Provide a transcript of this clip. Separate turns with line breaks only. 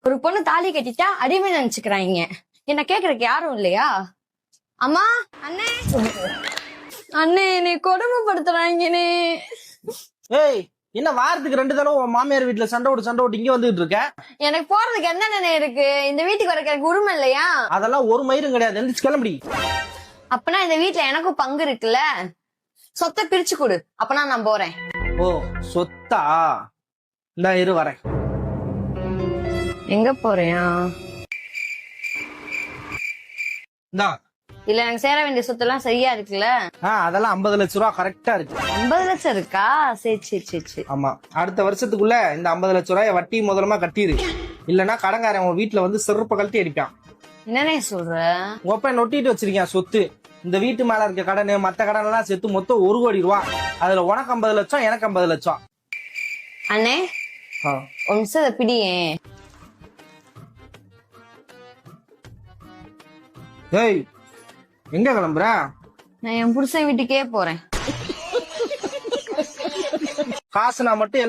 ஒரு பொண்ணு தாலி கட்டிட்டா அடிமை நினைச்சுக்கிறாங்க. என்ன கேக்குறதுக்கு யாரும் இல்லையா? அம்மா, அண்ணே, அண்ணே என்னை கொடுமைப்படுத்துறாங்கண்ணே.
ஏய், என்ன வாரத்துக்கு 2 தடவை உன் மாமியார் வீட்டுல சண்டை ஓட்டு இங்க வந்துட்டு இருக்க?
எனக்கு போறதுக்கு என்னென்ன இருக்கு? இந்த வீட்டுக்கு வரக்கு எனக்கு உரிமை இல்லையா?
அதெல்லாம் ஒரு மயிரும் கிடையாது. எந்திரிச்சு கிளம்பி.
அப்பனா இந்த வீட்டுல எனக்கும் பங்கு இருக்குல்ல, சொத்தை பிரிச்சு கொடு, அப்பனா நான் போறேன்.
ஓ, சொத்தா? இந்த இரு வரேன்.
எங்க போறியா?
இந்தா.
இல்ல எனக்கு சேர வேண்டிய சொத்தெல்லாம் சரியா இருக்குல்ல?
அதெல்லாம் 50 லட்ச ரூபா கரெக்டா இருக்கு.
50 லட்சம் இருக்கா? சரி சரி சரி சரி.
ஆமா, அடுத்த வருஷத்துக்குள்ள இந்த 50 லட்ச ரூபாய வட்டி முதலமா கட்டிடு. இல்லன்னா கடன்காரன் உன் வீட்டுல வந்து செருப்ப கழட்டி அடிப்பான்.
என்னனே சொல்ற?
உங்க அப்பா நொட்டிட்டு வச்சிருக்கேன் சொத்து. இந்த வீட்டு மேல இருக்க கடன், மத்த கடன் எல்லாம் சேர்த்து மொத்தம் 1 கோடி ரூபா. அதுல உனக்கு 50 லட்சம், எனக்கு 50 லட்சம்.
அண்ணே, ஒரு நிமிஷம் இதை பிடியே.
ஏய், எங்க கிளம்புற?
நான் என் புருஷன் வீட்டுக்கே போறேன்.
காசு நான் மட்டும்